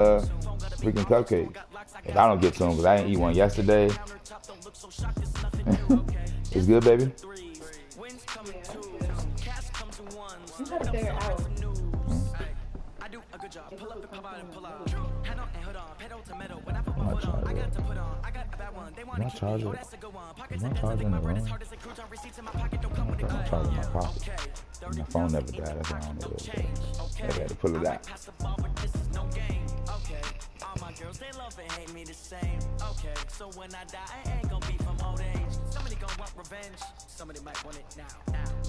freaking cupcakes. If I don't get to them, because I didn't eat one yesterday. It's good, baby? I'm trying to figure out. My charger. Is my charger in the room? I'm charging my pocket. My phone never died. That's why I don't know what it was. I had to pull it out. My girls, they love and hate me the same. Okay, so when I die, I ain't gonna be from old age. Somebody gonna want revenge. Somebody might want it now.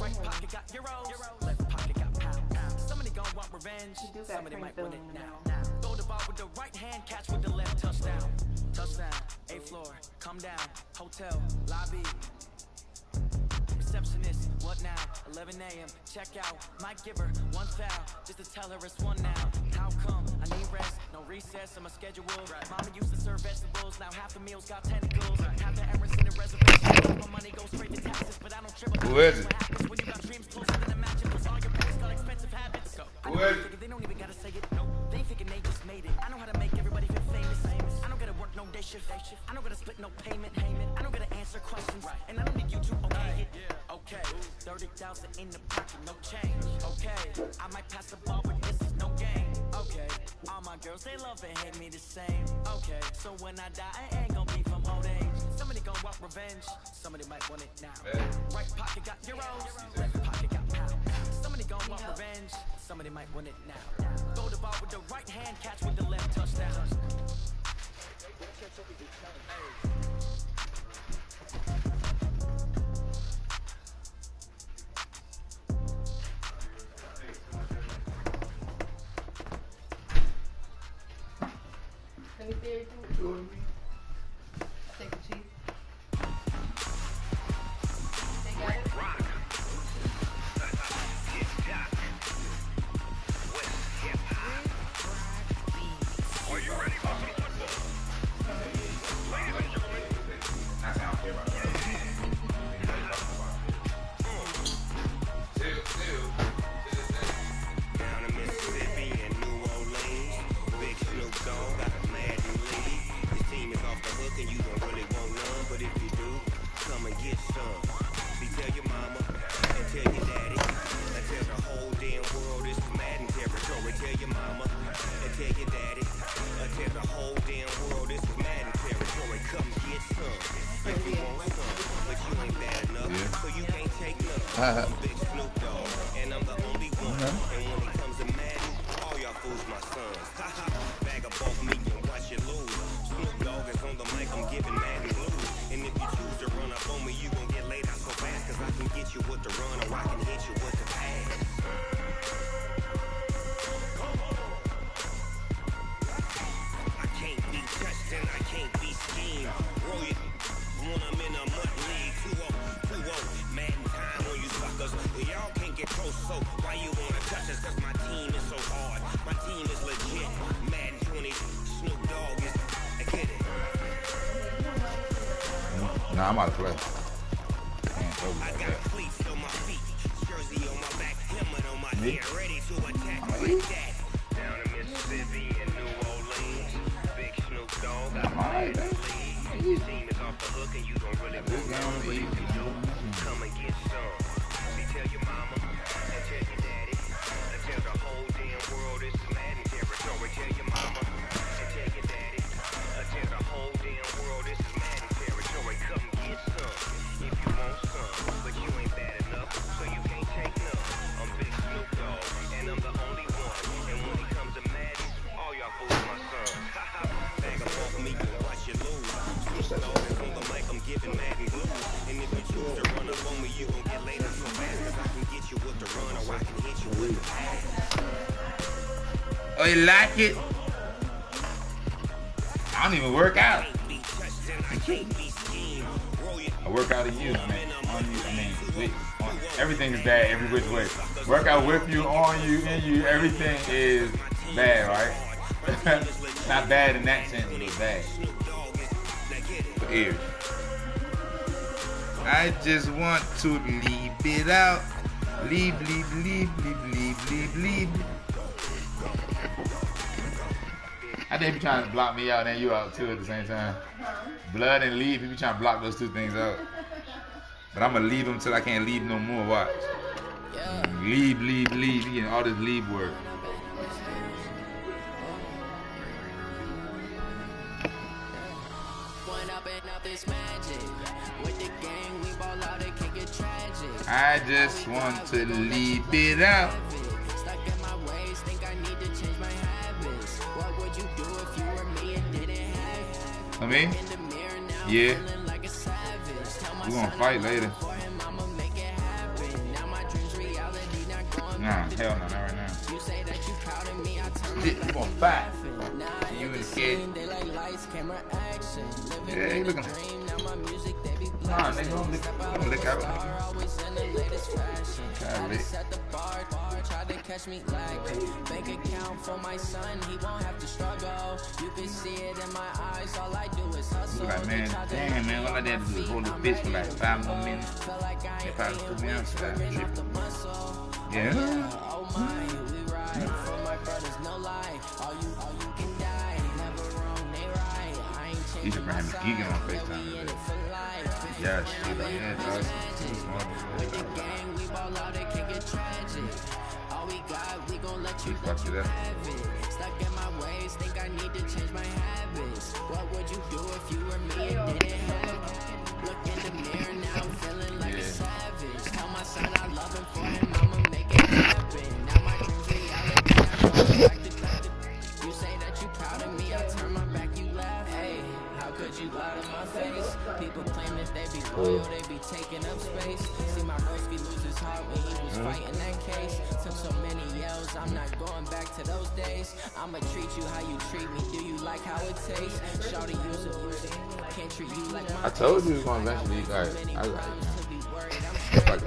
Right pocket got euros, left pocket got pounds. Somebody gonna want revenge. Somebody might want it now. Throw the ball with the right hand, catch with the left. Touchdown, touchdown. 8th floor, come down. Hotel lobby. Receptionist, what now? 11 a.m. Check out. Might give her one foul just to tell her it's one now. How come? I need rest, no recess in my schedule. Mama used to serve vegetables, now half the meals got tentacles. Half the errands in the reservation. My money goes straight to taxes, but I don't trip about what happens when you got dreams closer than imaginables. All your parents got expensive habits. They don't even gotta say it. No, they thinking they just made it. I know how to make everybody feel famous. I don't gotta work no day shift. I don't gotta split no payment. I don't gotta answer questions, and I don't need you to okay it. Okay, 30,000 in the pocket, no change. Okay, I might pass the ball, but this is no game. Okay, all my girls, they love and hate me the same. Okay, so when I die, I ain't gonna be from old age. Somebody gonna want revenge, somebody might want it now. Right pocket got euros, left pocket got pounds. Somebody gonna want revenge, somebody might want it now. Throw the ball with the right hand, catch with the left, touchdown. Let me see everything. Take the cheese. They got it. Are you ready for some football? Ladies and gentlemen. That's how I feel about it. Down in Mississippi and New Orleans, Big Snoop Dogg got a mad new league. His team is off the hook and you don't really want none, but if you do, come and get some. See, tell your mama and tell your daddy, and tell the whole damn world this is Madden territory. Tell your mama and tell your daddy, and tell the whole damn world this is Madden territory. Come get some if you want some, but you ain't bad enough, so you can't take none. I'm Big Snoop Dogg, and I'm the only one. And when it comes to Madden, all y'all fools my sons. Bag of both me and watch you lose. Snoop Dogg is on the mic, I'm giving Madden blues. And if you choose to run up on me, you gon' get laid out so fast, cause I can get you with the run or I can hit you with the pass. I can't be touched and I can't be schemed. Roll it when I'm in a mud league. 2-0, Madden time on you suckers. Y'all can't get close, so why you wanna touch us? Cause my team is so hard. My team is legit. Madden 20, Snoop Dogg is I get it. Nah, I'm out of play. I got fleece on my feet, jersey on my back, helmet on my head, ready to attack like that. Down in Mississippi and New Orleans, Big Snoop Dogg got my lead. His team is off the hook and you don't really want none, but if you do, come and get some. See, tell your mama and tell your daddy, and tell the whole damn world this is Madden territory. Tell your mama and tell your daddy, and tell the whole damn world this is Madden territory. Come get some if you want some, but you ain't bad enough, so you can't take none. I'm Big Snoop Dogg, and I'm the only one. And when it comes to Madden, all y'all fools my sons. Bag up off me and watch you lose. Snoop Dogg is on the mic, I'm giving Madden blues. And if you choose to run up on me, you gon' get laid out so fast, cause I can get you with the run or I can hit you with the pass. Oh, you like it? I don't even work out. I work out of you, man. On you, I mean, everything is bad every which way. Work out with you, on you, in you, everything is bad, right? Not bad in that sense, but bad. For ears. I just want to leave it out. Leave. I think he be trying to block me out and you out too at the same time. Blood and leave, he be trying to block those two things out. But I'm gonna leave him till I can't leave no more. Watch. Leave. He getting all this leave work. I just want to leave it out. I mean, yeah. We gonna fight later. Nah, hell no, not right now. We gonna fight. You and the kid. Yeah, he looking. Nah, nigga, don't lick out. Catch me like bank account for my son, he won't have to struggle. You can see it in my eyes, all I do is hustle. Like, man, damn, man, all I did was hold the bitch for like 5 more minutes. They probably put me outside. Yeah. Oh my, we ride for my brothers, no lie. All you can die, never wrong, they right. I ain't changing. You should bring him geeking on FaceTime. Yeah, shit, yeah, dog. With the gang, we ball out, it can get tragic. All we got, we gon' let you have it. Stuck in my ways, think I need to change my habits. What would you do if you were me and didn't have it? Look in the mirror now, I'm feeling like a savage. Tell my son I love him for him, I'ma make it happen. Now my dreams reality, I'm going back to you say that you proud of me, I turn my back, you laugh. Hey, how could you lie to my face? People claim that they be loyal, they be taking up space. See my broski lose his heart when he was fighting that case. Took so many yells, I'm not going back to those days. I'ma treat you how you treat me, do you like how it tastes? Shawty use it, can't treat you like my I told you it was gonna eventually, I it's like a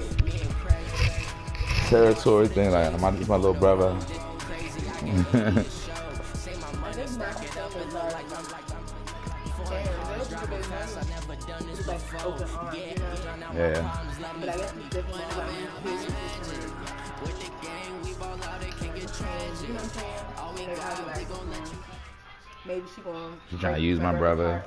territory thing, like my little brother. Yeah. But I guess it's different about with the gang, we ball out, it can get tragic. You know what I'm saying? Maybe she's trying to use my brother.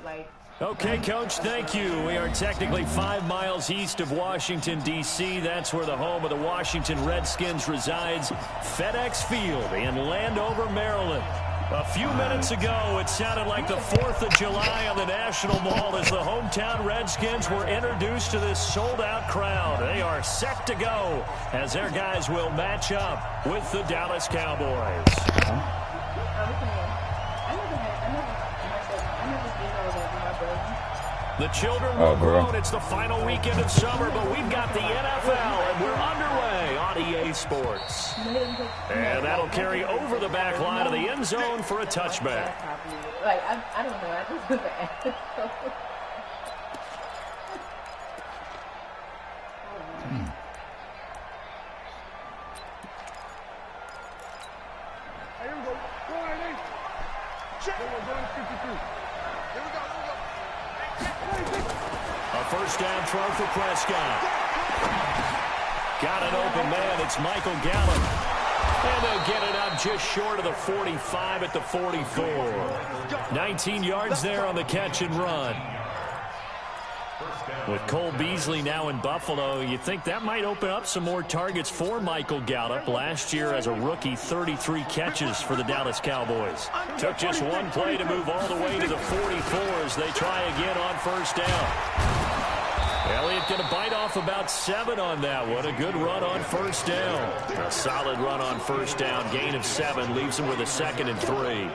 Okay, Coach, thank you. We are technically 5 miles east of Washington, D.C. That's where the home of the Washington Redskins resides, FedEx Field in Landover, Maryland. A few minutes ago, it sounded like the 4th of July on the National Mall as the hometown Redskins were introduced to this sold-out crowd. They are set to go as their guys will match up with the Dallas Cowboys. The children will grown. It's the final weekend of summer, but we've got the NFL, and we're underway on EA Sports. And that'll carry over the back line of the end zone for a touchback. Like, I don't know. I just was the Here we go. Go ahead, check. Here we go. Here we go. A first down throw for Prescott. Got an open man. It's Michael Gallup. And they'll get it up just short of the 45 at the 44. 19 yards there on the catch and run. With Cole Beasley now in Buffalo, you think that might open up some more targets for Michael Gallup. Last year as a rookie, 33 catches for the Dallas Cowboys. Took just one play to move all the way to the 44 as they try again on first down. Elliott going to bite off about 7 on that one. A good run on first down. A solid run on first down. Gain of 7 leaves him with a 2nd and 3.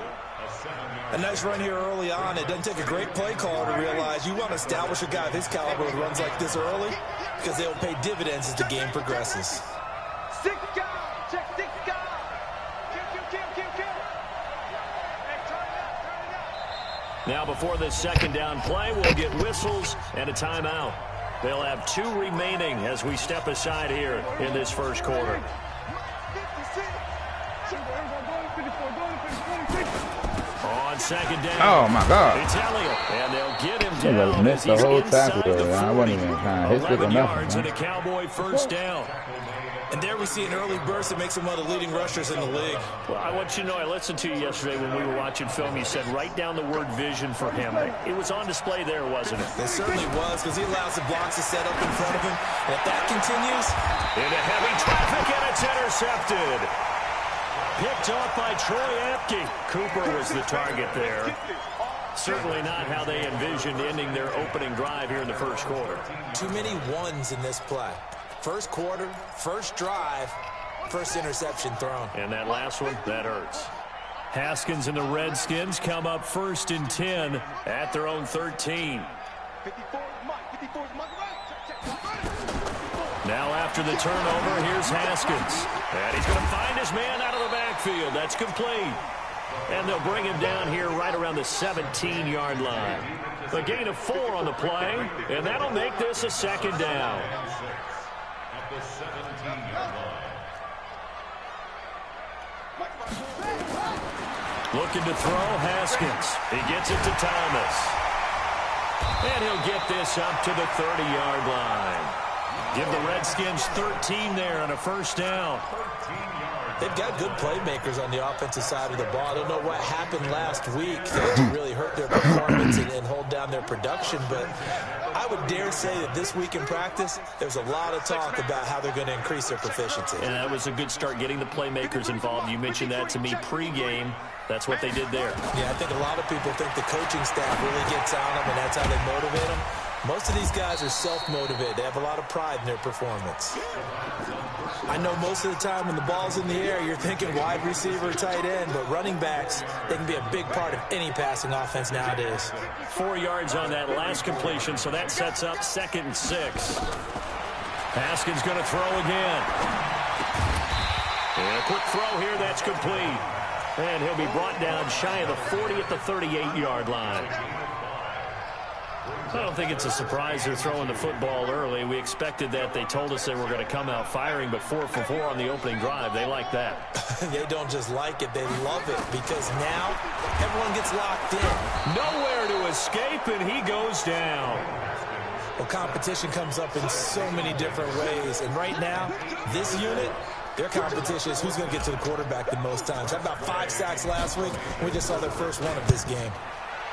A nice run here early on. It doesn't take a great play caller to realize you want to establish a guy of his caliber with runs like this early because they'll pay dividends as the game progresses. 6 guys. Check 6 guys. Kill. Now before this second down play, we'll get whistles and a timeout. They'll have 2 remaining as we step aside here in this first quarter. On second down. Oh my God! It's Elliott, and they'll get him down. Missed the whole tackle though. I wasn't even trying to hit 11 or yards nothing. and a Cowboy first down. And there we see an early burst that makes him one of the leading rushers in the league. Well, I want you to know, I listened to you yesterday when we were watching film. You said write down the word vision for him. It was on display there, wasn't it? It certainly was, because he allows the blocks to set up in front of him. And if that continues... Into heavy traffic, and it's intercepted. Picked off by Troy Apke. Cooper was the target there. Certainly not how they envisioned ending their opening drive here in the first quarter. Too many ones in this play. First quarter, first drive, first interception thrown. And that last one, that hurts. Haskins and the Redskins come up 1st and 10 at their own 13. Now after the turnover, here's Haskins. And he's going to find his man out of the backfield. That's complete. And they'll bring him down here right around the 17-yard line. A gain of 4 on the play, and that'll make this a 2nd down. Looking to throw, Haskins. He gets it to Thomas. And he'll get this up to the 30-yard line. Give the Redskins 13 there on a 1st down. They've got good playmakers on the offensive side of the ball. I don't know what happened last week that really hurt their performance and hold down their production, but I would dare say that this week in practice, there's a lot of talk about how they're going to increase their proficiency. And that was a good start, getting the playmakers involved. You mentioned that to me pregame. That's what they did there. Yeah, I think a lot of people think the coaching staff really gets on them, and that's how they motivate them. Most of these guys are self-motivated. They have a lot of pride in their performance. I know most of the time when the ball's in the air, you're thinking wide receiver, tight end, but running backs, they can be a big part of any passing offense nowadays. 4 yards on that last completion, so that sets up 2nd and 6. Haskins going to throw again. And a quick throw here, that's complete. And he'll be brought down shy of the 40 at the 38-yard line. I don't think it's a surprise they're throwing the football early. We expected that. They told us they were going to come out firing, but 4 for 4 on the opening drive. They like that. They don't just like it, they love it, because now everyone gets locked in. Nowhere to escape, and he goes down. Well, competition comes up in so many different ways, and right now, this unit, their competition is who's going to get to the quarterback the most times. How about 5 sacks last week? We just saw their first one of this game.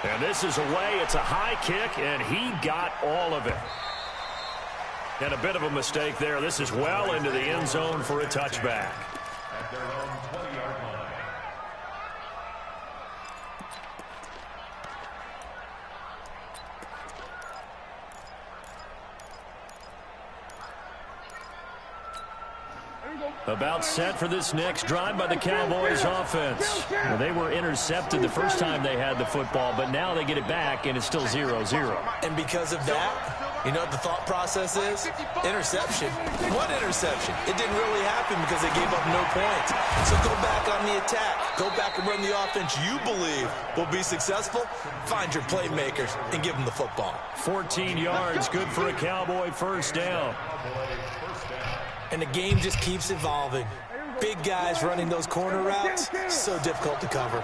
And this is away. It's a high kick, and he got all of it. And a bit of a mistake there. This is well into the end zone for a touchback. At their own 20-yard line. About set for this next drive by the Cowboys offense. Well, they were intercepted the first time they had the football, but now they get it back, and it's still 0-0. And because of that, you know what the thought process is? Interception. What interception? It didn't really happen because they gave up no points. So go back on the attack. Go back and run the offense you believe will be successful. Find your playmakers and give them the football. 14 yards, good for a Cowboy 1st down. And the game just keeps evolving. Big guys running those corner routes, so difficult to cover.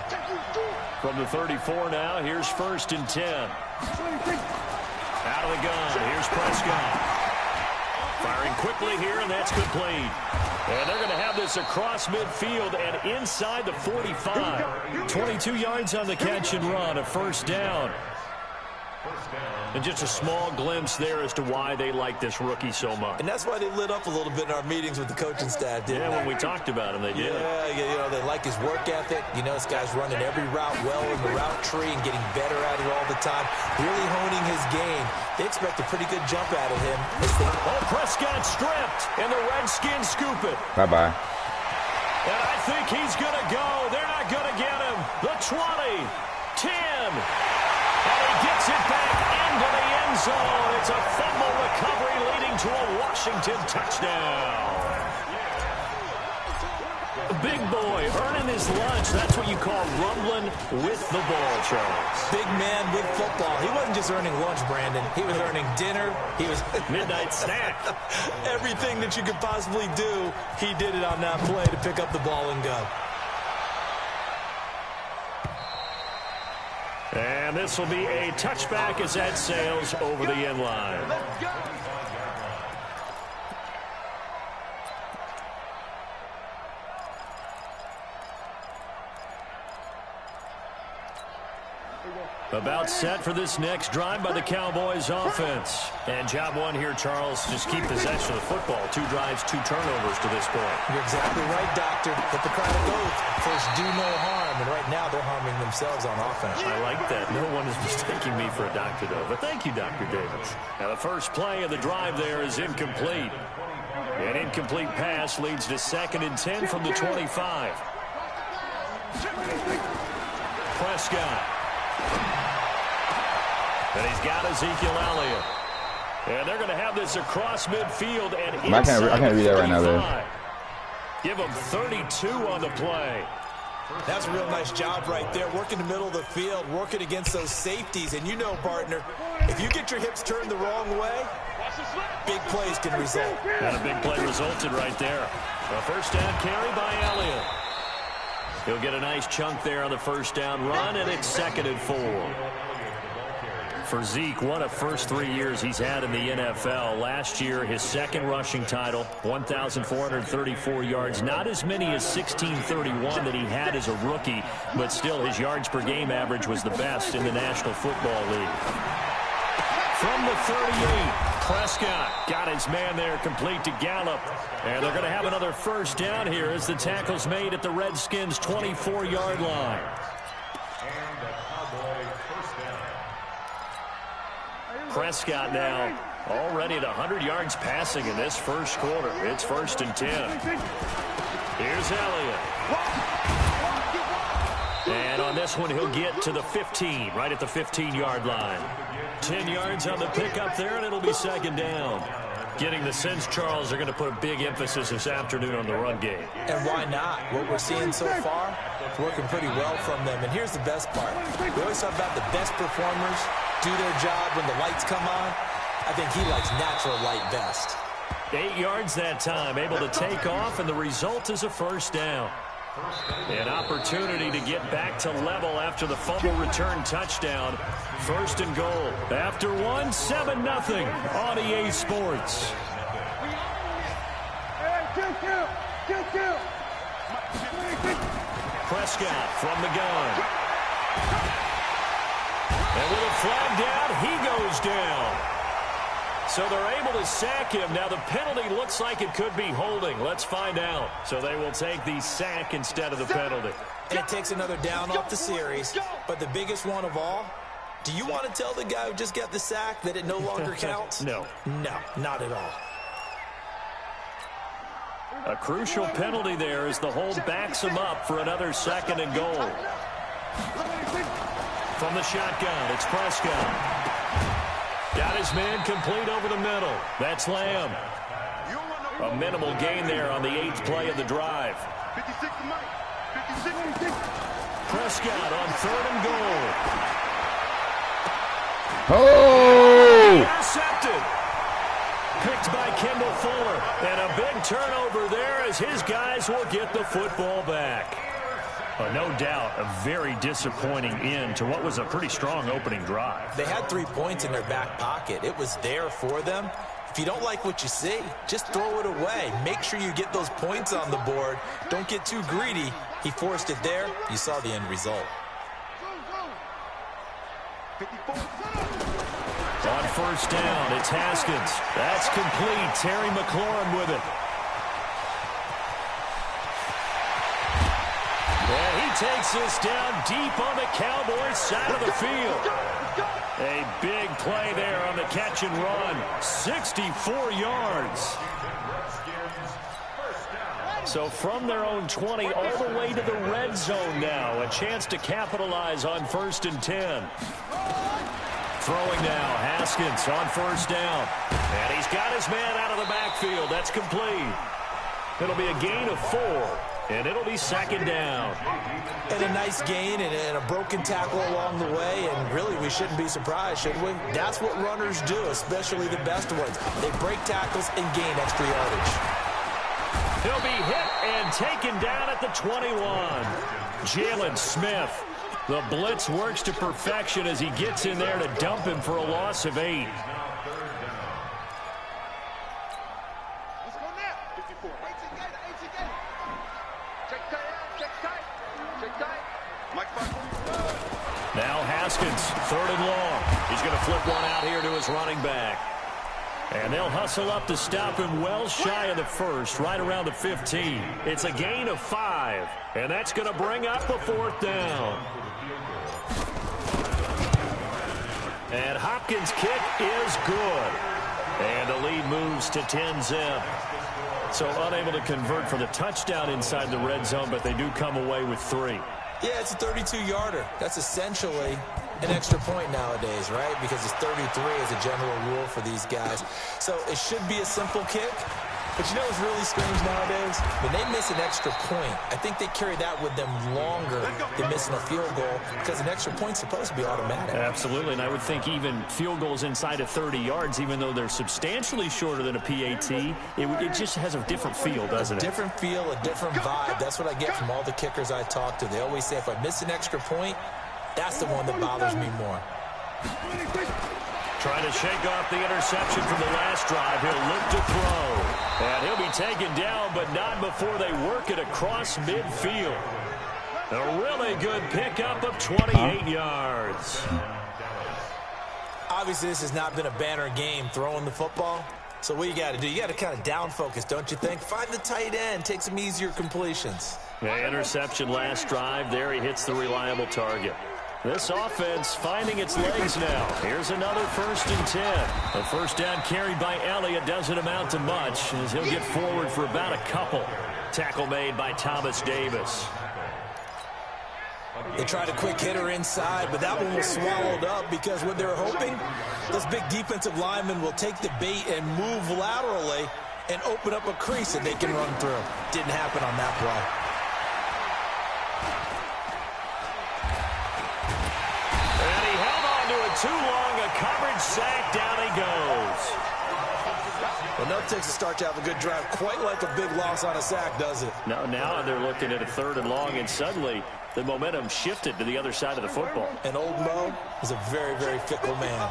From the 34 now, here's 1st and 10. Out of the gun, here's Prescott. Firing quickly here, and that's complete. And they're going to have this across midfield and inside the 45. 22 yards on the catch and run, a 1st down. And just a small glimpse there as to why they like this rookie so much. And that's why they lit up a little bit in our meetings with the coaching staff, didn't they? Yeah, when we talked about him, they did. Yeah, you know, they like his work ethic. You know, this guy's running every route well in the route tree and getting better at it all the time, really honing his game. They expect a pretty good jump out of him. Oh, Prescott stripped, and the Redskins scoop it. Bye-bye. And I think he's going to go. They're not going to get him. The 20, 10, and he gets it back into the end zone. It's a fumble recovery leading to a Washington touchdown. Big boy earning his lunch. That's what you call rumbling with the ball, Charles. Big man with football. He wasn't just earning lunch, Brandon. He was earning dinner. He was midnight snack. Everything that you could possibly do, he did it on that play to pick up the ball and go. And this will be a touchback as that sails over the end line. About set for this next drive by the Cowboys offense. And job one here, Charles, just keep possession of the football. 2 drives, 2 turnovers to this point. You're exactly right, Doctor. Hippocratic oath. First, do no harm. And right now, they're harming themselves on offense. I like that. No one is mistaking me for a doctor, though. But thank you, Dr. Davis. Now, the first play of the drive there is incomplete. An incomplete pass leads to 2nd and 10 from the 25. Prescott. And he's got Ezekiel Elliott. And they're going to have this across midfield and I can't read that right now, though. Give them 32 on the play. That's a real nice job right there. Working the middle of the field, working against those safeties. And you know, partner, if you get your hips turned the wrong way, big plays can result. And a big play resulted right there. A first down carry by Elliott. He'll get a nice chunk there on the first down run, and it's 2nd and 4. For Zeke, what a first 3 years he's had in the NFL. Last year, his 2nd rushing title, 1,434 yards. Not as many as 1,631 that he had as a rookie, but still his yards per game average was the best in the National Football League. From the 38, Prescott got his man there complete to Gallup. And they're going to have another first down here as the tackle's made at the Redskins' 24-yard line. Prescott now already at 100 yards passing in this first quarter. It's 1st and 10. Here's Elliott. And on this one, he'll get to the 15, right at the 15-yard line. 10 yards on the pickup there, and it'll be 2nd down. Getting the sense, Charles, they're going to put a big emphasis this afternoon on the run game. And why not? What we're seeing so far, it's working pretty well from them. And here's the best part. We always talk about the best performers do their job when the lights come on. I think he likes natural light best. 8 yards that time, able to take off, and the result is a first down. An opportunity to get back to level after the fumble return touchdown. 1st and goal. After 1, 7-0 on EA Sports. Prescott from the gun. And with a flag down, he goes down. So they're able to sack him. Now the penalty looks like it could be holding. Let's find out. So they will take the sack instead of the penalty. And it takes another down off the series. But the biggest one of all, do you want to tell the guy who just got the sack that it no longer counts? No. No, not at all. A crucial penalty there as the hold backs him up for another 2nd and goal. From the shotgun, it's Prescott. Got his man complete over the middle. That's Lamb. A minimal gain there on the 8th play of the drive. Prescott on 3rd and goal. Oh! Intercepted. Picked by Kendall Fuller. And a big turnover there as his guys will get the football back. No doubt a very disappointing end to what was a pretty strong opening drive. They had 3 points in their back pocket. It was there for them. If you don't like what you see, just throw it away. Make sure you get those points on the board. Don't get too greedy. He forced it there. You saw the end result. On first down, it's Haskins. That's complete. Terry McLaurin with it. And he takes this down deep on the Cowboys side of the field. A big play there on the catch and run. 64 yards. So from their own 20 all the way to the red zone now. A chance to capitalize on 1st and 10. Throwing now, Haskins on first down. And he's got his man out of the backfield. That's complete. It'll be a gain of 4. And it'll be 2nd down. And a nice gain and a broken tackle along the way. And really, we shouldn't be surprised, should we? That's what runners do, especially the best ones. They break tackles and gain extra yardage. He'll be hit and taken down at the 21. Jalen Smith. The blitz works to perfection as he gets in there to dump him for a loss of 8. Now Haskins, 3rd and long. He's going to flip one out here to his running back. And they'll hustle up to stop him well shy of the first, right around the 15. It's a gain of 5, and that's going to bring up a 4th down. And Hopkins' kick is good. And the lead moves to 10-zip. So unable to convert for the touchdown inside the red zone, but they do come away with 3. Yeah, it's a 32-yarder. That's essentially an extra point nowadays, right? Because it's 33 as a general rule for these guys. So it should be a simple kick. But you know what's really strange nowadays? When they miss an extra point, I think they carry that with them longer than missing a field goal because an extra point's supposed to be automatic. Absolutely, and I would think even field goals inside of 30 yards, even though they're substantially shorter than a PAT, it just has a different feel, doesn't it? A different feel, a different vibe. That's what I get from all the kickers I talk to. They always say if I miss an extra point, that's the one that bothers me more. Trying to shake off the interception from the last drive. He'll look to throw. And he'll be taken down, but not before they work it across midfield. A really good pickup of 28 yards. Obviously, this has not been a banner game throwing the football. So what you got to do? You got to kind of down focus, don't you think? Find the tight end. Take some easier completions. The interception last drive. There he hits the reliable target. This offense finding its legs now. Here's another 1st and 10. The first down carried by Elliott doesn't amount to much as he'll get forward for about a couple. Tackle made by Thomas Davis. They tried a quick hitter inside, but that one was swallowed up because what they were hoping, this big defensive lineman will take the bait and move laterally and open up a crease that they can run through. Didn't happen on that play. Too long a coverage sack. Down he goes. Well, no, it takes a start to have a good drive. Quite like a big loss on a sack, does it? Now they're looking at a 3rd and long, and suddenly the momentum shifted to the other side of the football. And old Mo is a very, very fickle man.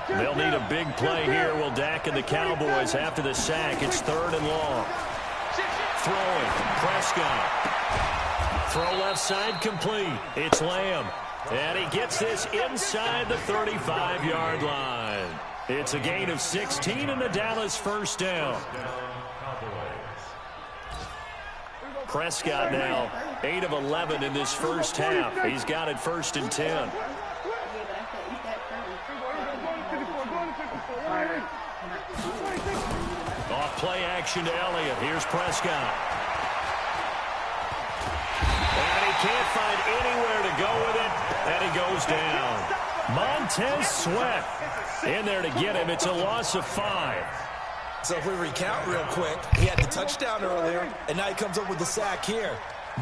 They'll need a big play here. Will Dak and the Cowboys after the sack. It's 3rd and long. Throwing. Prescott. Throw left side complete. It's Lamb. And he gets this inside the 35-yard line. It's a gain of 16 and the Dallas 1st down. Prescott now 8 of 11 in this first half. He's got it 1st and 10. Off play action to Elliott. Here's Prescott. And he can't find anywhere to go with it. And he goes down. Montez Sweat in there to get him. It's a loss of 5. So if we recount real quick, he had the touchdown earlier, and now he comes up with the sack here.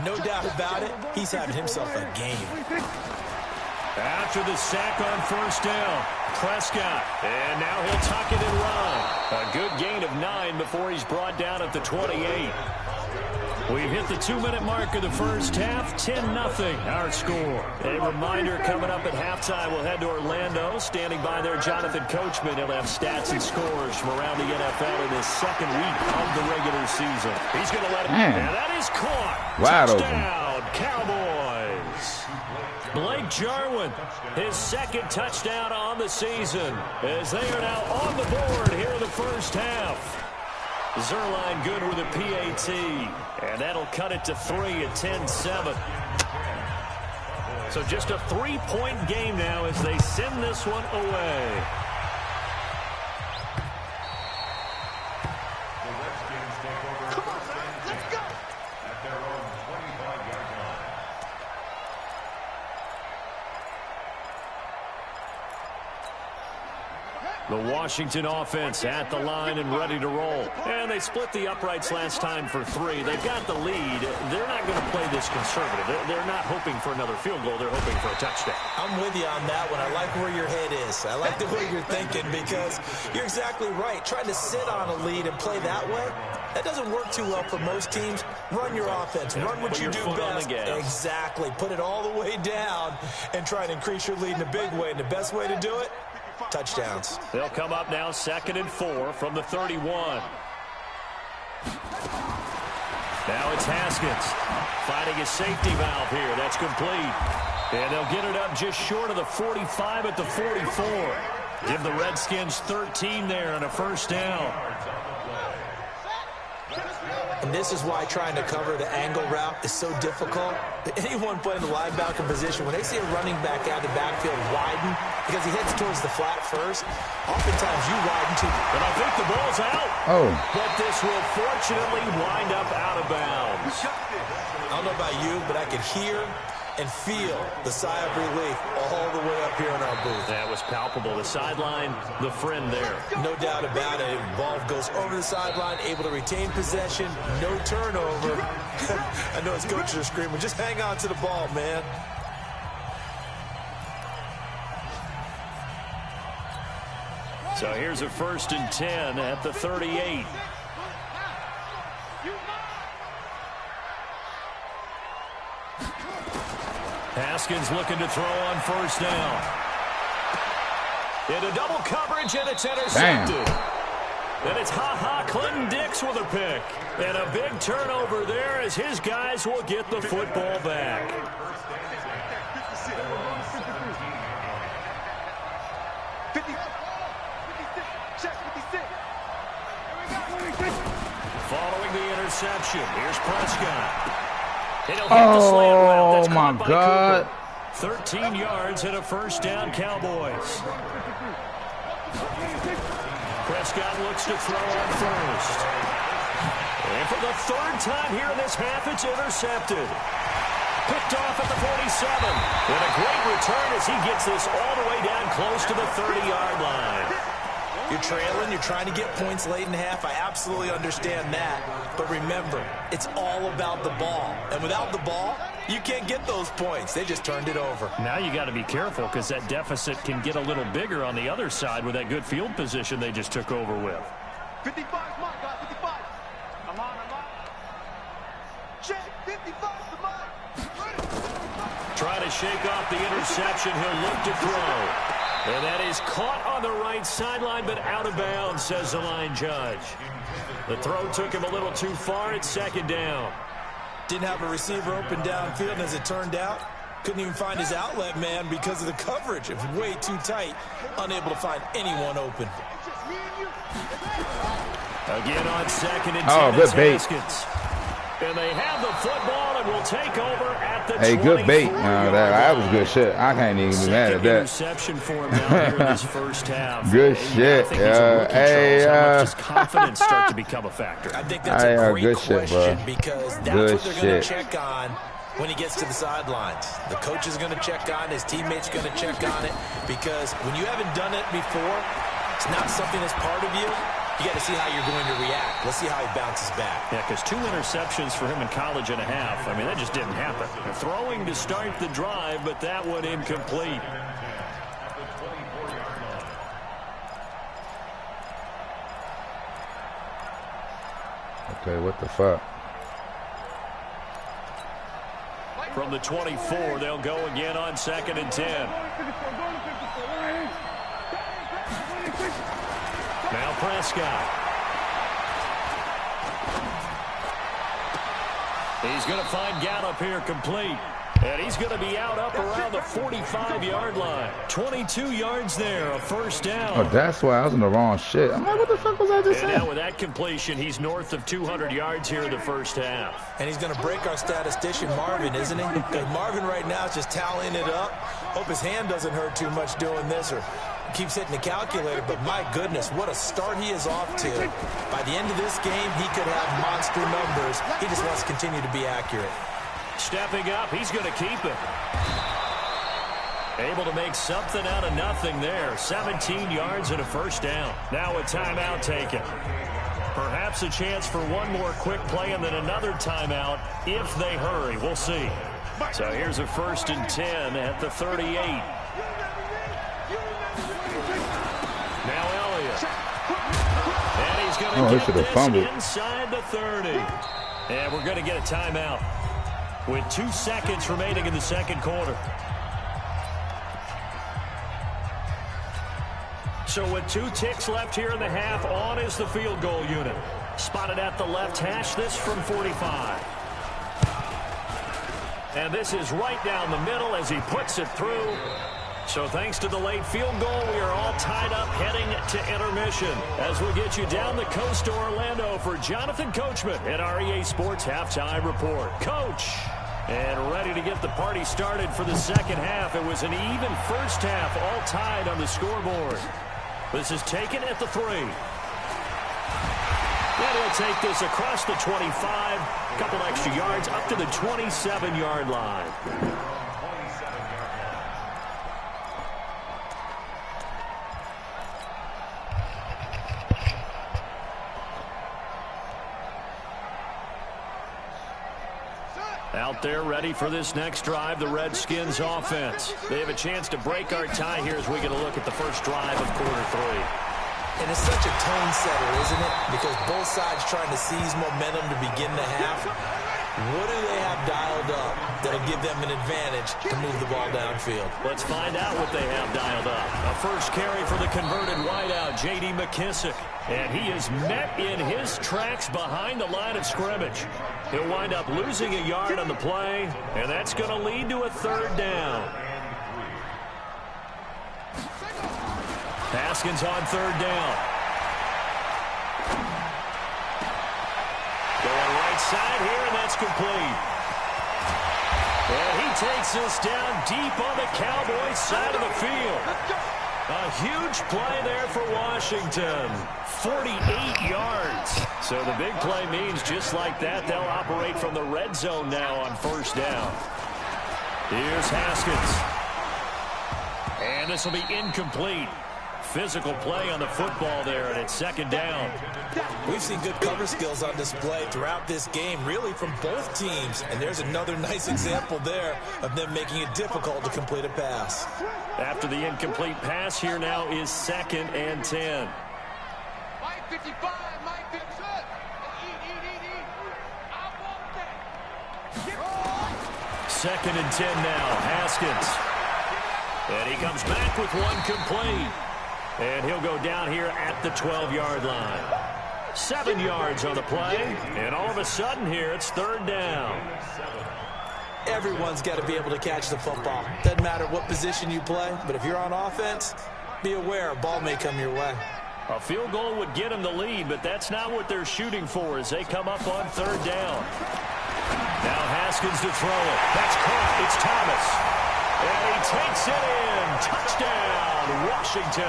No doubt about it, he's having himself a game. After the sack on 1st down, Prescott. And now he'll tuck it and run. A good gain of 9 before he's brought down at the 28. We've hit the 2-minute mark of the first half, 10-0 our score. A reminder coming up at halftime, we'll head to Orlando. Standing by there, Jonathan Coachman. He'll have stats and scores from around the NFL in this 2nd week of the regular season. He's going to let it, and that is caught. Wide touchdown, Cowboys. Blake Jarwin, his 2nd touchdown on the season, as they are now on the board here in the first half. Zerline good with a PAT, and that'll cut it to 3 at 10-7. So just a 3-point game now as they send this one away. The Washington offense at the line and ready to roll. And they split the uprights last time for 3. They've got the lead. They're not going to play this conservative. They're not hoping for another field goal. They're hoping for a touchdown. I'm with you on that one. I like where your head is. I like the way you're thinking because you're exactly right. Trying to sit on a lead and play that way, that doesn't work too well for most teams. Run your offense. Run what you do best. Exactly. Put it all the way down and try and increase your lead in a big way. And the best way to do it, touchdowns. They'll come up now 2nd and 4 from the 31. Now it's Haskins fighting his safety valve here. That's complete. And they'll get it up just short of the 45 at the 44. Give the Redskins 13 there and a first down. And this is why trying to cover the angle route is so difficult. Anyone playing the linebacker position, when they see a running back out of the backfield widen, because he heads towards the flat first, oftentimes you widen too. And I think the ball's out. Oh. But this will fortunately wind up out of bounds. I don't know about you, but I could hear and feel the sigh of relief all the way up here in our booth. That was palpable. The sideline, the friend there. No doubt about it. Ball goes over the sideline, able to retain possession, no turnover. I know his coaches are screaming, just hang on to the ball, man. So here's a 1st and 10 at the 38. Haskins looking to throw on 1st down. Into double coverage, and it's intercepted. Damn. And it's Clinton Dix with a pick. And a big turnover there as his guys will get the football back. Following the interception, here's Prescott. Oh, my God. 13 yards and a first down, Cowboys. Prescott looks to throw on 1st. And for the 3rd time here in this half, it's intercepted. Picked off at the 47. And a great return as he gets this all the way down close to the 30-yard line. You're trailing, you're trying to get points late in half. I absolutely understand that. But remember, it's all about the ball. And without the ball, you can't get those points. They just turned it over. Now you got to be careful because that deficit can get a little bigger on the other side with that good field position they just took over with. 55, come on, guys, 55. I'm on. Check, 55, come on. Trying to shake off the interception. He'll look to throw. And that is caught on the right sideline, but out of bounds, says the line judge. The throw took him a little too far. It's 2nd down. Didn't have a receiver open downfield, and as it turned out, couldn't even find his outlet man because of the coverage. It was way too tight, unable to find anyone open. Again on 2nd and 10. Oh, good bait. And they have the football and will take over at the 24. Hey, good bait. That was good shit. I can't even be mad at that. Interception for him now here in this first half. Good shit. Hey, how much does confidence start to become a factor? I think that's a great question, shit, because that's good what they're going to shit. check on when he gets to the sidelines. The coach is going to check on it. His teammates going to check on it, because when you haven't done it before, it's not something that's part of you. You got to see how you're going to react. Let's see how he bounces back. Yeah, because 2 interceptions for him in college and a half. I mean, that just didn't happen. Throwing to start the drive, but that one incomplete. Okay, what the fuck? From the 24, they'll go again on 2nd and 10. Now Prescott. He's going to find Gallup here complete. And he's going to be out up around the 45-yard line. 22 yards there, a first down. Oh, that's why I was in the wrong shit. I'm like, what the fuck was I just saying? And now with that completion, he's north of 200 yards here in the first half. And he's going to break our statistician Marvin, isn't he? Because Marvin right now is just tallying it up. Hope his hand doesn't hurt too much doing this, or keeps hitting the calculator. But my goodness, what a start he is off to. By the end of this game, he could have monster numbers. He just wants to continue to be accurate. Stepping up, he's going to keep it. Able to make something out of nothing there. 17 yards and a first down. Now a timeout taken. Perhaps a chance for one more quick play and then another timeout if they hurry. We'll see. So here's a 1st and 10 at the 38. Now Elliott. And he's going to get this inside the 30. And we're going to get a timeout with 2 seconds remaining in the second quarter. So with 2 ticks left here in the half, on is the field goal unit. Spotted at the left hash, this from 45. And this is right down the middle as he puts it through. So thanks to the late field goal, we are all tied up heading to intermission. As we get you down the coast to Orlando for Jonathan Coachman at our EA Sports Halftime Report. Coach, and ready to get the party started for the second half. It was an even first half, all tied on the scoreboard. This is taken at the 3. And he'll take this across the 25, a couple extra yards up to the 27-yard line. Out there ready for this next drive, the Redskins offense. They have a chance to break our tie here as we get a look at the first drive of quarter 3. And it's such a tone setter, isn't it? Because both sides trying to seize momentum to begin the half. What do they have dialed up that'll give them an advantage to move the ball downfield? Let's find out what they have dialed up. A first carry for the converted wideout, J.D. McKissick. And he is met in his tracks behind the line of scrimmage. He'll wind up losing a yard on the play, and that's going to lead to a third down. Haskins on third down. Going right side here, and that's complete. And he takes this down deep on the Cowboys side of the field. A huge play there for Washington. 48 yards. So the big play means just like that, they'll operate from the red zone now on first down. Here's Haskins. And this will be incomplete. Physical play on the football there, and it's second down. We've seen good cover skills on display throughout this game, really from both teams. And there's another nice example there of them making it difficult to complete a pass. After the incomplete pass, here now is 2nd and 10. Mike 55, Mike 57. I want that. 2nd and 10 now, Haskins. And he comes back with one complete. And he'll go down here at the 12-yard line. 7 yards on the play, and all of a sudden here it's third down. Everyone's got to be able to catch the football. Doesn't matter what position you play, but if you're on offense, be aware a ball may come your way. A field goal would get them the lead, but that's not what they're shooting for as they come up on third down. Now Haskins to throw it. That's caught. It's Thomas. And he takes it in. Touchdown, Washington.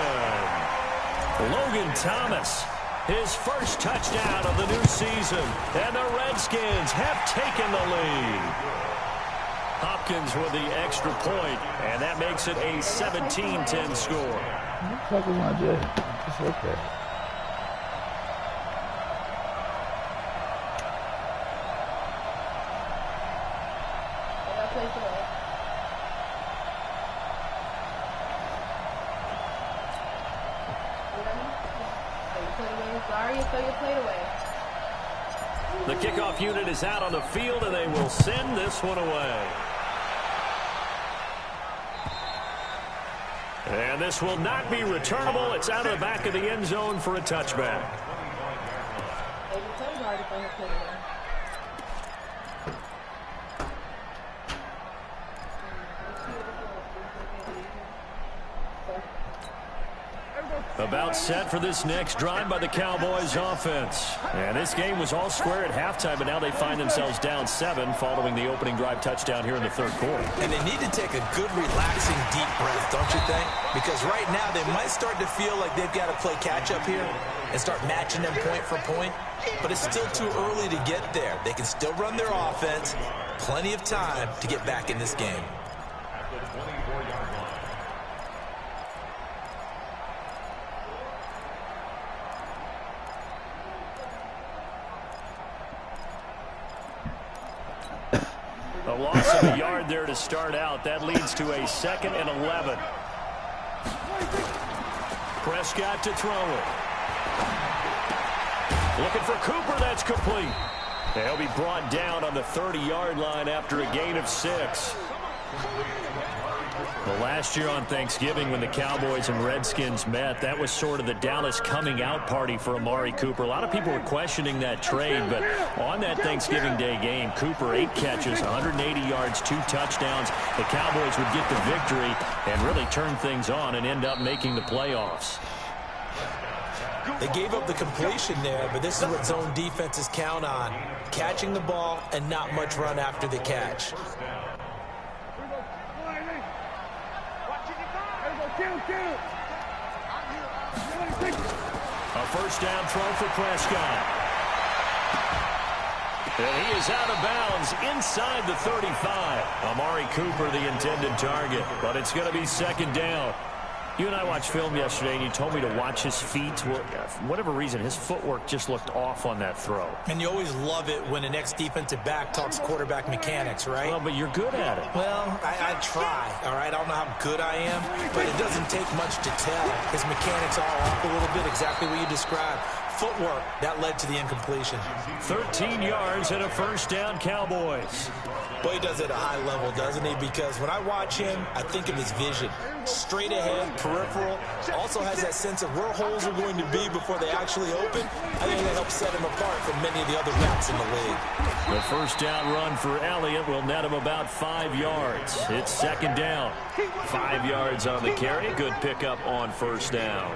Logan Thomas, his first touchdown of the new season. And the Redskins have taken the lead. Hopkins with the extra point, and that makes it a 17-10 score. What the fuck am I doing? It's okay. The kickoff unit is out on the field, and they will send this one away. And this will not be returnable. It's out of the back of the end zone for a touchback. About set for this next drive by the Cowboys offense. And this game was all square at halftime, but now they find themselves down 7 following the opening drive touchdown here in the third quarter. And they need to take a good, relaxing, deep breath, don't you think? Because right now they might start to feel like they've got to play catch-up here and start matching them point for point. But it's still too early to get there. They can still run their offense. Plenty of time to get back in this game. A loss of a yard there to start out. That leads to a 2nd and 11. Prescott to throw it. Looking for Cooper. That's complete. He'll be brought down on the 30-yard line after a gain of 6. Well, last year on Thanksgiving when the Cowboys and Redskins met, that was sort of the Dallas coming out party for Amari Cooper. A lot of people were questioning that trade, but on that Thanksgiving Day game, Cooper 8 catches, 180 yards, 2 touchdowns. The Cowboys would get the victory and really turn things on and end up making the playoffs. They gave up the completion there, but this is what zone defenses count on. Catching the ball and not much run after the catch. A first down throw for Prescott. And he is out of bounds inside the 35. Amari Cooper, the intended target, but it's going to be second down. You and I watched film yesterday, and you told me to watch his feet. Well, for whatever reason, his footwork just looked off on that throw. And you always love it when an ex-defensive back talks quarterback mechanics, right? Well, but you're good at it. Well, I try, all right? I don't know how good I am, but it doesn't take much to tell. His mechanics are off a little bit, exactly what you described. Footwork, that led to the incompletion. 13 yards and a first down, Cowboys. Boy, he does it at a high level, doesn't he? Because when I watch him, I think of his vision. Straight ahead, peripheral. Also has that sense of where holes are going to be before they actually open. I think that helps set him apart from many of the other backs in the league. The first down run for Elliott will net him about 5 yards. It's second down. 5 yards on the carry. Good pickup on first down.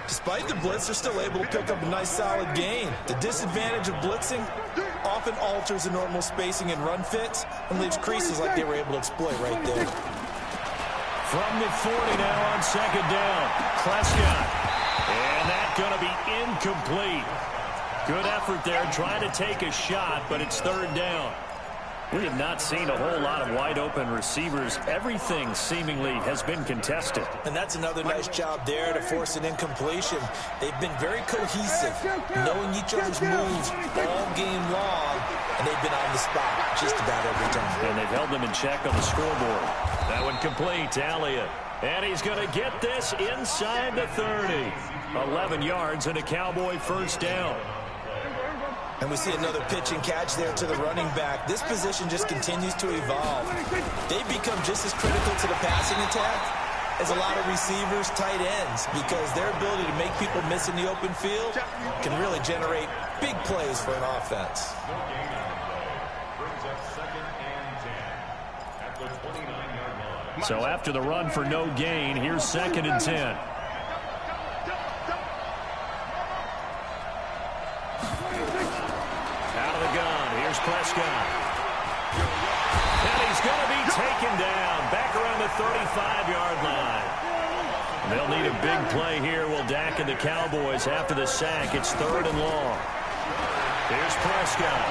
Despite the blitz, they're still able to pick up a nice, solid gain. The disadvantage of blitzing often alters the normal spacing and run fits and leaves creases like they were able to exploit right there. From the 40 now on second down, Prescott. And that's going to be incomplete. Good effort there, trying to take a shot, but it's third down. We have not seen a whole lot of wide-open receivers. Everything seemingly has been contested. And that's another nice job there to force an incompletion. They've been very cohesive, knowing each other's moves all game long, and they've been on the spot just about every time. And they've held them in check on the scoreboard. That one complete to Elliott. And he's going to get this inside the 30. 11 yards and a Cowboy first down. And we see another pitch and catch there to the running back. This position just continues to evolve. They've become just as critical to the passing attack as a lot of receivers, tight ends, because their ability to make people miss in the open field can really generate big plays for an offense. So after the run for no gain, here's second and 10. Here's Prescott. And he's going to be taken down back around the 35-yard line. They'll need a big play here. Will Dak and the Cowboys after the sack. It's third and long. Here's Prescott.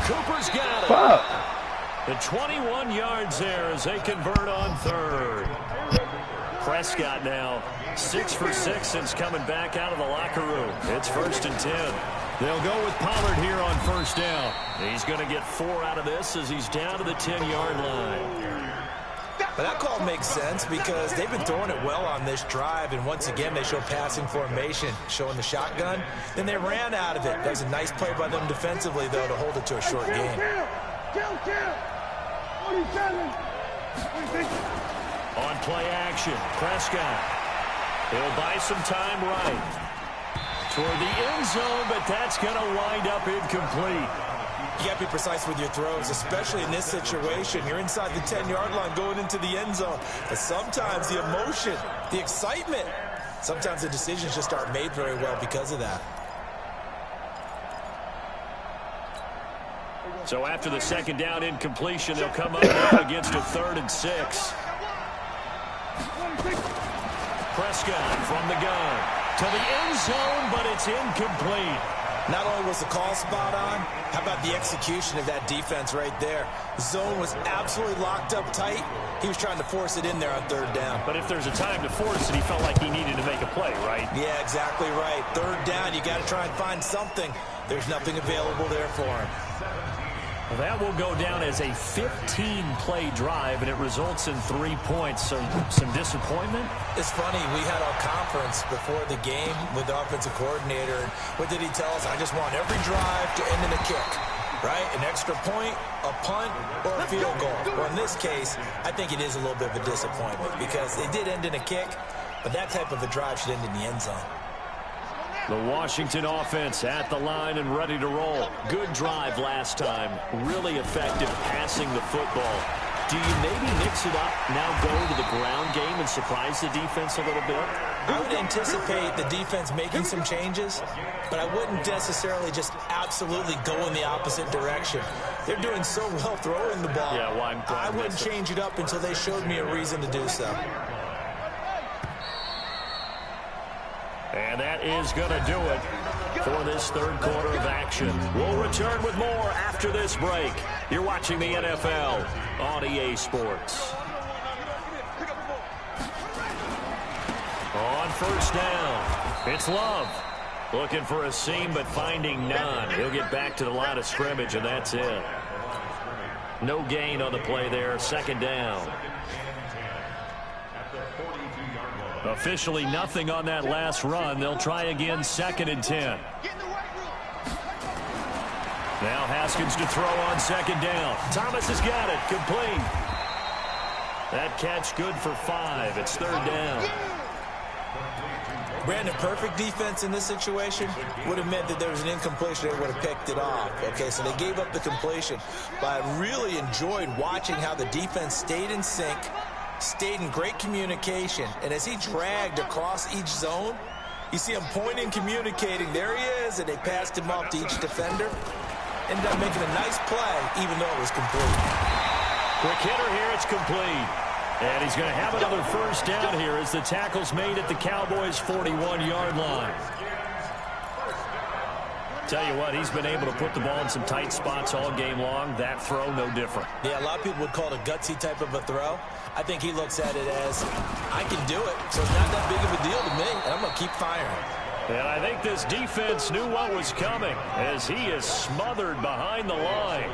Cooper's got it. The 21 yards there as they convert on third. Prescott now 6 for 6 since coming back out of the locker room. It's first and 10. They'll go with Pollard here on first down. He's going to get 4 out of this as he's down to the 10-yard line. But that call makes sense because they've been throwing it well on this drive, and once again they show passing formation, showing the shotgun. Then they ran out of it. That was a nice play by them defensively, though, to hold it to a short gain. On play action, Prescott. He'll buy some time right toward the end zone, but that's going to wind up incomplete. You got to be precise with your throws, especially in this situation. You're inside the 10-yard line going into the end zone. But sometimes the emotion, the excitement, sometimes the decisions just aren't made very well because of that. So after the second down incompletion, they'll come up now against a 3rd and 6. Prescott from the gun to the end zone, but it's incomplete. Not only was the call spot on, how about the execution of that defense right there? The zone was absolutely locked up tight. He was trying to force it in there on 3rd down. But if there's a time to force it, he felt like he needed to make a play, right? Yeah, exactly right. 3rd down, you got to try and find something. There's nothing available there for him. Well, that will go down as a 15-play drive, and it results in 3 points. So some disappointment? It's funny. We had our conference before the game with the offensive coordinator. And what did he tell us? I just want every drive to end in a kick. right? An extra point, a punt, or a field goal. Or in this case, I think it is a little bit of a disappointment because it did end in a kick, but that type of a drive should end in the end zone. The Washington offense at the line and ready to roll. Good drive last time. Really effective passing the football. Do you maybe mix it up, now go to the ground game and surprise the defense a little bit? I would anticipate the defense making some changes, but I wouldn't necessarily just absolutely go in the opposite direction. They're doing so well throwing the ball. Yeah, well, I'm glad I wouldn't change it up until they showed me a reason to do so. And that is going to do it for this third quarter of action. We'll return with more after this break. You're watching the NFL on EA Sports. On first down, it's Love. Looking for a seam, but finding none. He'll get back to the line of scrimmage, and that's it. No gain on the play there. Second down. Officially nothing on that last run. They'll try again, 2nd and 10. Now Haskins to throw on 2nd down. Thomas has got it. Complete. That catch good for 5. It's 3rd down. Brandon, perfect defense in this situation would have meant that there was an incompletion. They would have picked it off. Okay, so they gave up the completion. But I really enjoyed watching how the defense stayed in sync, stayed in great communication, and as he dragged across each zone, you see him pointing, communicating. There he is, and they passed him off to each defender. Ended up making a nice play, even though it was complete. Quick hitter here, it's complete. And he's going to have another first down here as the tackle's made at the Cowboys' 41-yard line. Tell you what, he's been able to put the ball in some tight spots all game long. That throw, no different. Yeah, a lot of people would call it a gutsy type of a throw. I think he looks at it as, I can do it, so it's not that big of a deal to me, and I'm going to keep firing. And I think this defense knew what was coming as he is smothered behind the line.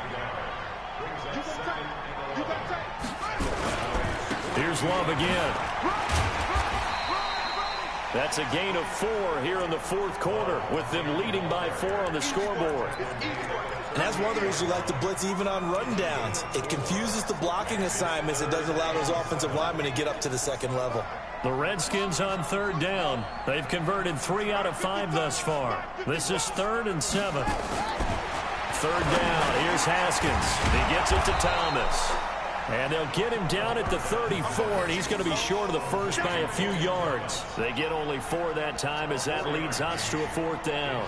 Here's Love again. That's a gain of 4 here in the fourth quarter with them leading by 4 on the scoreboard. And that's one of the reasons you like to blitz even on rundowns. It confuses the blocking assignments. It doesn't allow those offensive linemen to get up to the second level. The Redskins on 3rd down. They've converted 3 out of 5 thus far. This is 3rd and 7. 3rd down. Here's Haskins. He gets it to Thomas. And they'll get him down at the 34, and he's going to be short of the first by a few yards. They get only 4 that time as that leads us to a 4th down.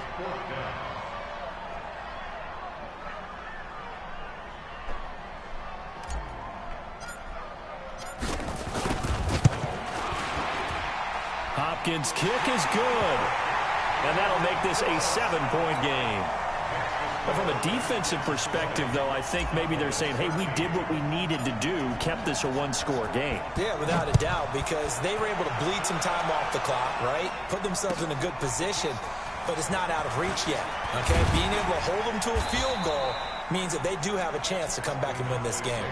Hopkins' kick is good. And that'll make this a 7-point game. But from a defensive perspective, though, I think maybe they're saying, hey, we did what we needed to do, kept this a 1-score game. Yeah, without a doubt, because they were able to bleed some time off the clock, right? Put themselves in a good position, but it's not out of reach yet, okay? Being able to hold them to a field goal means that they do have a chance to come back and win this game.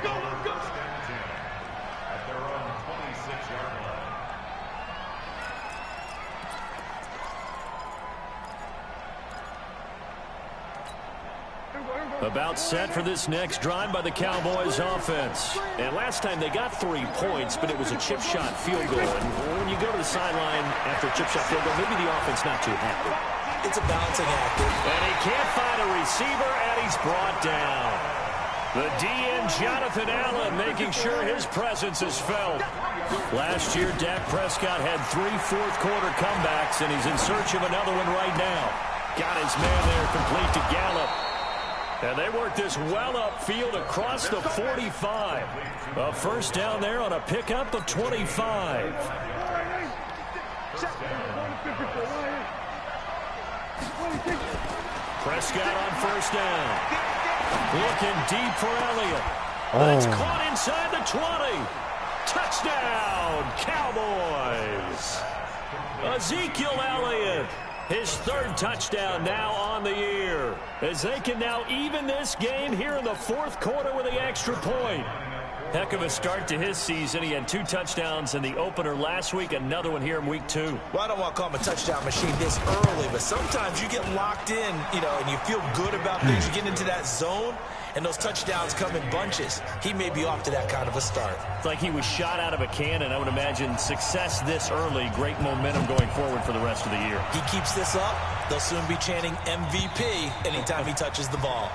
About set for this next drive by the Cowboys offense. And last time they got 3 points, but it was a chip shot field goal. And when you go to the sideline after a chip shot field goal, maybe the offense not too happy. It's a balancing act. And he can't find a receiver, and he's brought down. The DN, Jonathan Allen, making sure his presence is felt. Last year, Dak Prescott had 3 fourth-quarter comebacks, and he's in search of another one right now. Got his man there complete to Gallup. And they work this well upfield across the 45. A first down there on a pickup of 25. Prescott on first down. Looking deep for Elliott. That's caught inside the 20. Touchdown, Cowboys. Ezekiel Elliott. His 3rd touchdown now on the year, as they can now even this game here in the 4th quarter with the extra point. Heck of a start to his season. He had 2 touchdowns in the opener last week, another one here in week 2. Well, I don't want to call him a touchdown machine this early, but sometimes you get locked in, and you feel good about things. You get into that zone, and those touchdowns come in bunches. He may be off to that kind of a start. It's like he was shot out of a cannon. I would imagine success this early, great momentum going forward for the rest of the year. He keeps this up, they'll soon be chanting MVP anytime he touches the ball.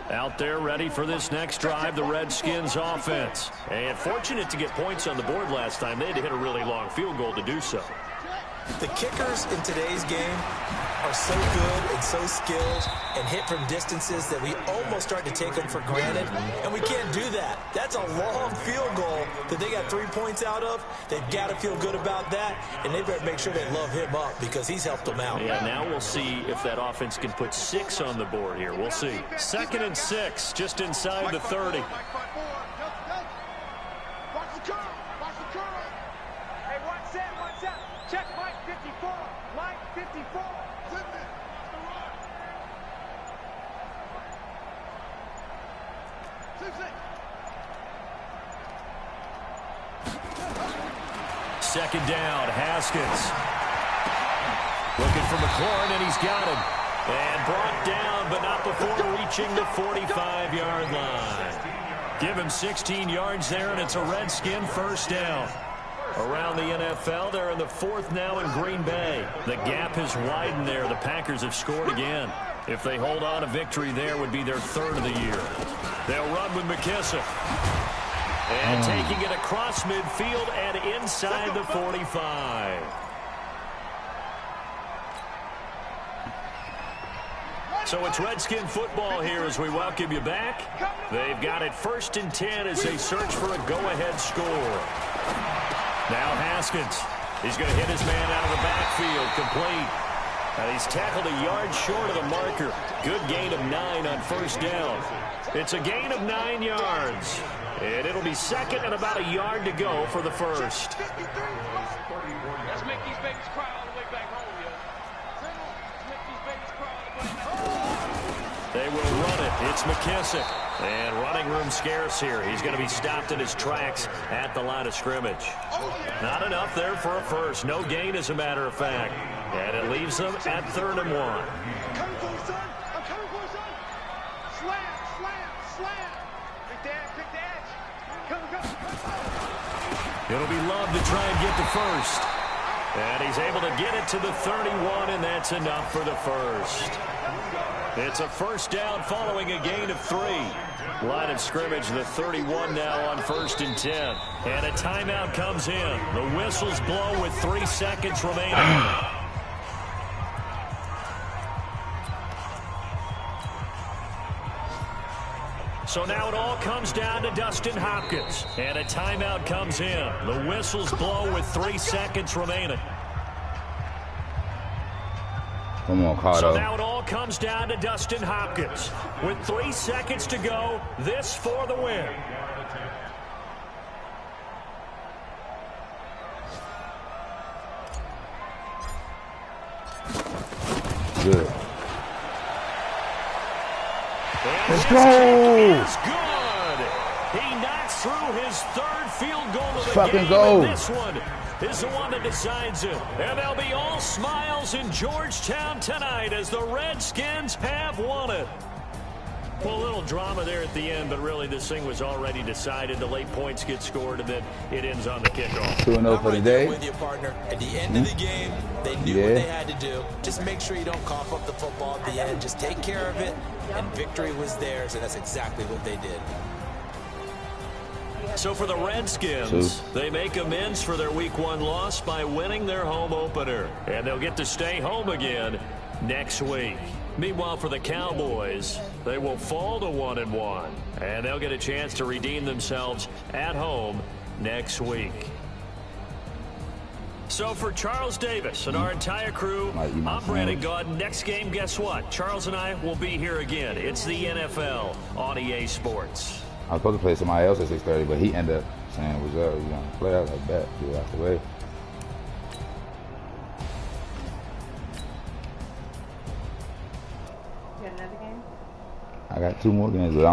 Out there ready for this next drive, the Redskins offense. And fortunate to get points on the board last time. They had to hit a really long field goal to do so. The kickers in today's game are so good and so skilled and hit from distances that we almost start to take them for granted, and we can't do that. That's a long field goal that they got 3 points out of. They've got to feel good about that, and they better make sure they love him up because he's helped them out. Yeah, now we'll see if that offense can put 6 on the board here. We'll see. 2nd and 6, just inside the 30. Watch the curl. Watch the curl. Hey, one set. Check Mike 54. Mike 54. Second down, Haskins. Looking for McLaurin, and he's got him. And brought down, but not before reaching the 45-yard line. Give him 16 yards there, and it's a Redskin first down. Around the NFL, they're in the 4th now in Green Bay. The gap has widened there. The Packers have scored again. If they hold on, a victory there would be their 3rd of the year. They'll run with McKissick. And taking it across midfield and inside the 45. So it's Redskin football here as we welcome you back. They've got it 1st and 10 as they search for a go-ahead score. Now Haskins. He's going to hit his man out of the backfield, complete. And he's tackled a yard short of the marker. Good gain of 9 on 1st down. It's a gain of 9 yards. And it'll be 2nd and about a yard to go for the 1st. Let's make these babies cry all the way back home, yo. Let's make these babies cry all the way back home. They will run it. It's McKissick. And running room scarce here. He's going to be stopped in his tracks at the line of scrimmage. Not enough there for a first. No gain, as a matter of fact. And it leaves them at 3rd and 1. I'm coming for you, son. I'm coming for you, son. Slam. Pick the edge. Come. It'll be Love to try and get the first. And he's able to get it to the 31, and that's enough for the first. It's a first down following a gain of 3. Line of scrimmage, the 31 now on 1st and 10. And a timeout comes in. The whistles blow with 3 seconds remaining. So now it all comes down to Dustin Hopkins. And a timeout comes in. The whistles blow with 3 seconds remaining. Come on, Carter. So now it all comes down to Dustin Hopkins. With 3 seconds to go, this for the win. Good. And Let's this go! kick is good. He knocks through his 3rd field goal of the Fucking game. go. And this one is the one that decides it. And they'll be all smiles in Georgetown tonight as the Redskins have won it. Well, a little drama there at the end, but really this thing was already decided. The late points get scored, and then it ends on the kickoff. 2-0 for the day. With you, partner. At the end of the game, they knew what they had to do. Just make sure you don't cough up the football at the end. Just take care of it, and victory was theirs, and that's exactly what they did. So for the Redskins, they make amends for their Week 1 loss by winning their home opener. And they'll get to stay home again next week. Meanwhile, for the Cowboys, they will fall to 1-1. And they'll get a chance to redeem themselves at home next week. So for Charles Davis and our entire crew, I'm Brandon Gaudin. Next game, guess what? Charles and I will be here again. It's the NFL on EA Sports. I was supposed to play somebody else at 6:30, but he ended up saying what's up. You gonna play out like that? Get out the way. You got another game? I got 2 more games, but I don't